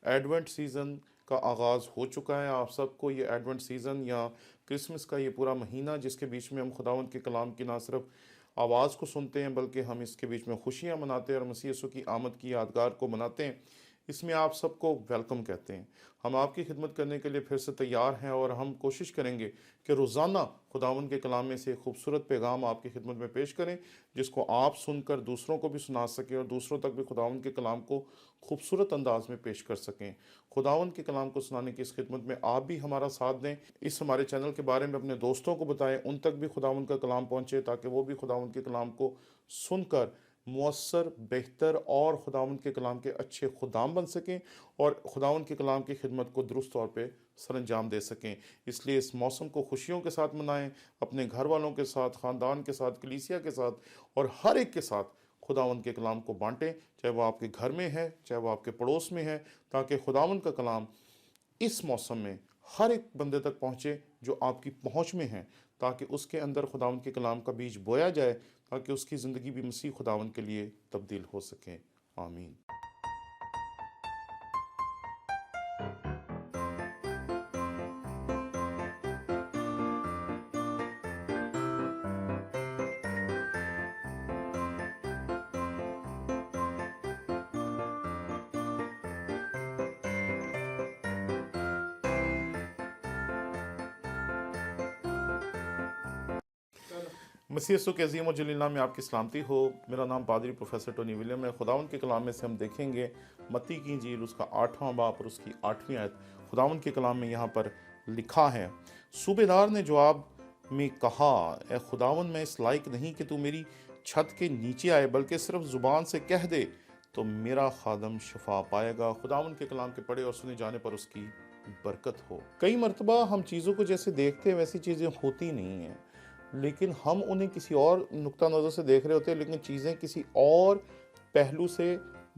Advent season का आगाज़ हो चुका है। आप सबको ये एडवेंट सीज़न या क्रिसमस का ये पूरा महीना, जिसके बीच में हम खुदावंद के कलाम की ना सिर्फ आवाज़ को सुनते हैं, बल्कि हम इसके बीच में खुशियाँ मनाते हैं और मसीह यीशु की आमद की यादगार को मनाते हैं, इसमें आप सबको वेलकम कहते हैं। हम आपकी खिदमत करने के लिए फिर से तैयार हैं और हम कोशिश करेंगे कि रोज़ाना खुदावंद के कलाम में से एक खूबसूरत पैगाम आपकी खिदमत में पेश करें, जिसको आप सुनकर दूसरों को भी सुना सकें और दूसरों तक भी खुदावंद के कलाम को खूबसूरत अंदाज में पेश कर सकें। खुदावंद के कलाम को सुनाने की इस खिदमत में आप भी हमारा साथ दें। इस हमारे चैनल के बारे में अपने दोस्तों को बताएं, उन तक भी खुदावंद का कलाम पहुँचे, ताकि वो भी खुदावंद के कलाम को सुनकर मौसर, बेहतर और खुदावंद के कलाम के अच्छे खुदाम बन सकें और खुदावंद के कलाम की खिदमत को दुरुस्त तौर पे सरअंजाम दे सकें। इसलिए इस मौसम को खुशियों के साथ मनाएं, अपने घर वालों के साथ, ख़ानदान के साथ, कलीसिया के साथ और हर एक के साथ खुदावंद के कलाम को बांटें, चाहे वो आपके घर में है, चाहे वो आपके पड़ोस में है, ताकि खुदावंद का कलाम इस मौसम में हर एक बंदे तक पहुँचे जो आपकी पहुँच में है, ताकि उसके अंदर खुदावंद के कलाम का बीज बोया जाए, ताकि उसकी ज़िंदगी भी मसीह खुदावंद के लिए तब्दील हो सके। आमीन। मसीह यीशु के अजीम और जलील नाम में आपकी सलामती हो। मेरा नाम पादरी प्रोफेसर टोनी विलियम है। खुदावंद के कलाम में से हम देखेंगे मत्ती की इंजील उसका 8वां बाब और उसकी 8वीं आयत। खुदावंद के कलाम में यहाँ पर लिखा है, सूबेदार ने जवाब में कहा, ए खुदावंद, मैं इस लायक नहीं कि तू मेरी छत के नीचे आए, बल्कि सिर्फ ज़ुबान से कह दे तो मेरा खादम शफा पाएगा। खुदावंद के कलाम के पढ़े और सुने जाने पर उसकी बरकत हो। कई मरतबा हम चीज़ों को जैसे देखते हैं वैसी चीज़ें होती नहीं हैं, लेकिन हम उन्हें किसी और नुक्ता नज़र से देख रहे होते हैं, लेकिन चीज़ें किसी और पहलू से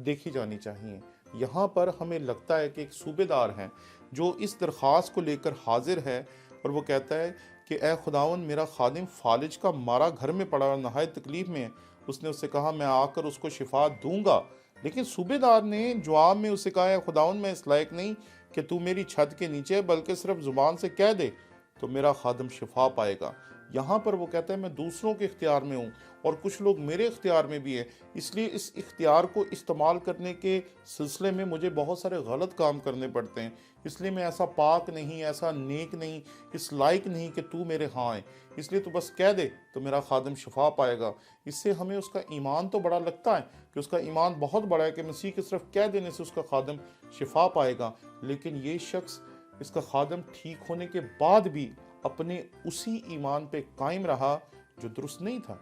देखी जानी चाहिए। यहाँ पर हमें लगता है कि एक सूबेदार है जो इस दरख्वास्त को लेकर हाजिर है और वो कहता है कि ए खुदावन, मेरा खादिम फालिज का मारा घर में पड़ा और नहायत तकलीफ में है। उसने उससे कहा, मैं आकर उसको शिफा दूंगा। लेकिन सूबेदार ने जवाब में उससे कहा, है खुदावन, मैं इस लायक नहीं कि तू मेरी छत के नीचे, बल्कि सिर्फ ज़ुबान से कह दे तो मेरा खादम शिफा पाएगा। यहाँ पर वो कहता है मैं दूसरों के इख्तियार में हूँ और कुछ लोग मेरे इख्तियार में भी है, इसलिए इस इख्तियार को इस्तेमाल करने के सिलसिले में मुझे बहुत सारे गलत काम करने पड़ते हैं। इसलिए मैं ऐसा पाक नहीं, ऐसा नेक नहीं, इस लायक नहीं कि तू मेरे हाँ है। इसलिए तू बस कह दे तो मेरा खादम शिफा पाएगा। इससे हमें उसका ईमान तो बड़ा लगता है कि उसका ईमान बहुत बड़ा है कि मसीह के सिर्फ कह देने से उसका खादम शिफा पाएगा, लेकिन ये शख्स इसका खादम ठीक होने के बाद भी अपने उसी ईमान पे कायम रहा जो दुरुस्त नहीं था।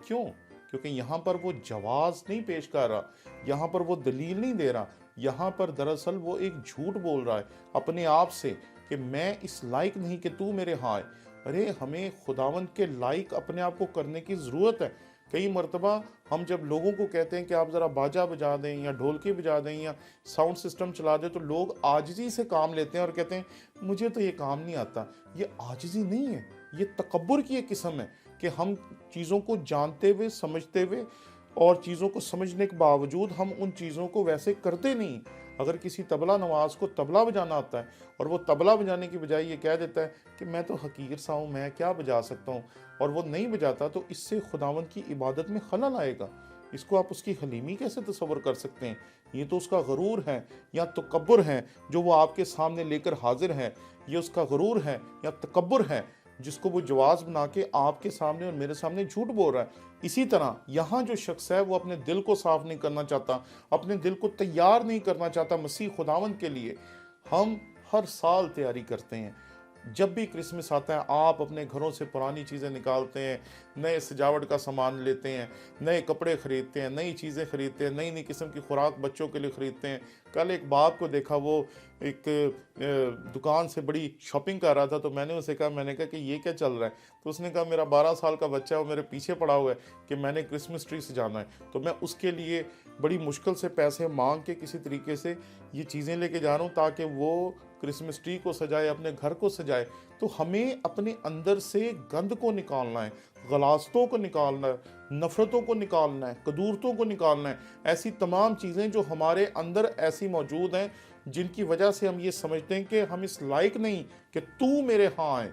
क्यों? क्योंकि यहाँ पर वो जवाज नहीं पेश कर रहा, यहाँ पर वो दलील नहीं दे रहा, यहाँ पर दरअसल वो एक झूठ बोल रहा है अपने आप से कि मैं इस लायक नहीं कि तू मेरे हाँ है। अरे, हमें खुदावंद के लायक अपने आप को करने की ज़रूरत है। कई मरतबा हम जब लोगों को कहते हैं कि आप ज़रा बाजा बजा दें या ढोलकी बजा दें या साउंड सिस्टम चला दें, तो लोग आजिज़ी से काम लेते हैं और कहते हैं मुझे तो ये काम नहीं आता। ये आजिज़ी नहीं है, ये तकब्बुर की एक किस्म है कि हम चीज़ों को जानते हुए, समझते हुए और चीज़ों को समझने के बावजूद हम उन चीज़ों को वैसे करते नहीं। अगर किसी तबला नवाज को तबला बजाना आता है और वो तबला बजाने की बजाय ये कह देता है कि मैं तो हकीर सा हूँ, मैं क्या बजा सकता हूँ, और वो नहीं बजाता, तो इससे खुदावंद की इबादत में खलल आएगा। इसको आप उसकी हलीमी कैसे तसव्वुर कर सकते हैं? ये तो उसका गरूर है या तकब्बुर है जो वो आपके सामने लेकर हाजिर है। ये उसका गरूर है या तकब्बुर है जिसको वो जवाज बना के आपके सामने और मेरे सामने झूठ बोल रहा है। इसी तरह यहाँ जो शख्स है वो अपने दिल को साफ नहीं करना चाहता, अपने दिल को तैयार नहीं करना चाहता मसीह खुदावंद के लिए। हम हर साल तैयारी करते हैं, जब भी क्रिसमस आता है आप अपने घरों से पुरानी चीज़ें निकालते हैं, नए सजावट का सामान लेते हैं, नए कपड़े ख़रीदते हैं, नई चीज़ें ख़रीदते हैं, नई नई किस्म की खुराक बच्चों के लिए ख़रीदते हैं। कल एक बाप को देखा, वो एक दुकान से बड़ी शॉपिंग कर रहा था, तो मैंने कहा कि ये क्या चल रहा है? तो उसने कहा मेरा 12 साल का बच्चा है, वो मेरे पीछे पड़ा हुआ है कि मैंने क्रिसमस ट्री सजाना है, तो मैं उसके लिए बड़ी मुश्किल से पैसे मांग के किसी तरीके से ये चीज़ें लेके जा रहा हूँ ताकि वो क्रिसमस ट्री को सजाए, अपने घर को सजाए। तो हमें अपने अंदर से गंद को निकालना है, गलास्तों को निकालना है, नफ़रतों को निकालना है, कदूरतों को निकालना है। ऐसी तमाम चीज़ें जो हमारे अंदर ऐसी मौजूद हैं जिनकी वजह से हम ये समझते हैं कि हम इस लायक नहीं कि तू मेरे हाँ आए।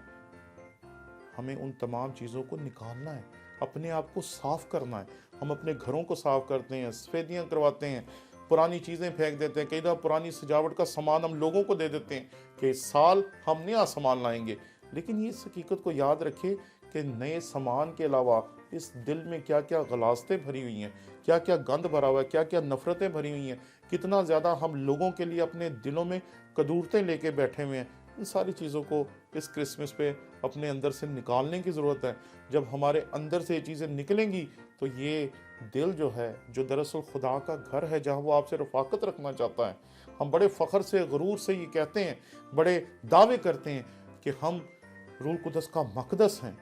हमें उन तमाम चीज़ों को निकालना है, अपने आप को साफ करना है। हम अपने घरों को साफ करते हैं, सफेदियां करवाते हैं, पुरानी चीज़ें फेंक देते हैं, कई दफ़ा पुरानी सजावट का सामान हम लोगों को दे देते हैं कि इस साल हम नया सामान लाएंगे। लेकिन ये इस हकीकत को याद रखें कि नए सामान के अलावा इस दिल में क्या क्या गलास्तें भरी हुई हैं, क्या क्या गंद भरा हुआ है, क्या क्या नफ़रतें भरी हुई हैं, कितना ज़्यादा हम लोगों के लिए अपने दिलों में कदूरतें लेके बैठे हुए हैं। इन सारी चीज़ों को इस क्रिसमस पे अपने अंदर से निकालने की ज़रूरत है। जब हमारे अंदर से ये चीज़ें निकलेंगी तो ये दिल जो है, जो दरअसल खुदा का घर है, जहाँ वो आपसे रफ़ाकत रखना चाहता है। हम बड़े फ़ख्र से, गुरूर से ये कहते हैं, बड़े दावे करते हैं कि हम रूह कुदस का मक़दस हैं।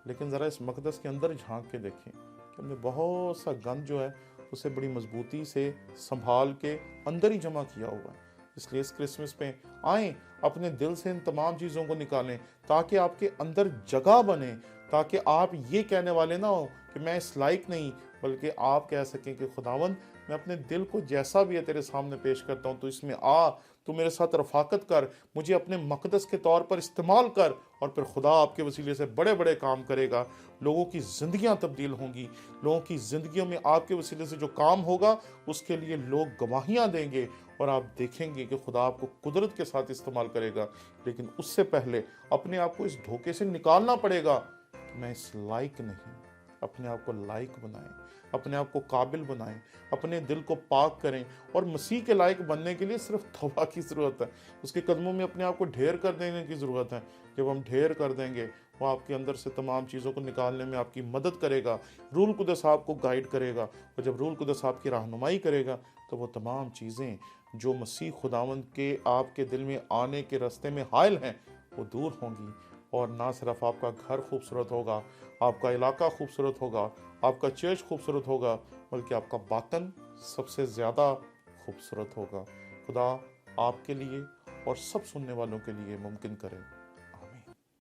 लेकिन ज़रा इस मक़दस के अंदर झांक के देखें कि हमने बहुत सा गंद जो है उसे बड़ी मजबूती से संभाल के अंदर ही जमा किया हुआ है। इसलिए इस क्रिसमस पे आएँ, अपने दिल से इन तमाम चीज़ों को निकालें ताकि आपके अंदर जगह बने, ताकि आप ये कहने वाले ना हो कि मैं इस लायक नहीं, बल्कि आप कह सकें कि खुदावंद, मैं अपने दिल को जैसा भी है तेरे सामने पेश करता हूँ, तो इसमें आ, तू मेरे साथ रफ़ाकत कर, मुझे अपने मक़दस के तौर पर इस्तेमाल कर। और फिर खुदा आपके वसीले से बड़े बड़े काम करेगा, लोगों की ज़िंदगियाँ तब्दील होंगी, लोगों की ज़िंदगियों में आपके वसीले से जो काम होगा उसके लिए लोग गवाहियाँ देंगे और आप देखेंगे कि खुदा आपको कुदरत के साथ इस्तेमाल करेगा। लेकिन उससे पहले अपने आप को इस धोखे से निकालना पड़ेगा कि मैं इस लायक नहीं। अपने आप को लायक बनाएं, अपने आप को काबिल बनाएं, अपने दिल को पाक करें और मसीह के लायक बनने के लिए सिर्फ तौबा की ज़रूरत है। उसके कदमों में अपने आप को ढेर कर देने की ज़रूरत है। जब हम ढेर कर देंगे, वो आपके अंदर से तमाम चीज़ों को निकालने में आपकी मदद करेगा। रूह कुदस आपको गाइड करेगा और जब रूह कुदस आपकी रहनुमाई करेगा तो वो तमाम चीज़ें जो मसीह खुदावंद के आपके दिल में आने के रास्ते में हायल हैं, वो दूर होंगी। और ना सिर्फ आपका घर खूबसूरत होगा, आपका इलाका खूबसूरत होगा, आपका चर्च खूबसूरत होगा, बल्कि आपका बातन सबसे ज़्यादा खूबसूरत होगा। खुदा आपके लिए और सब सुनने वालों के लिए मुमकिन करे।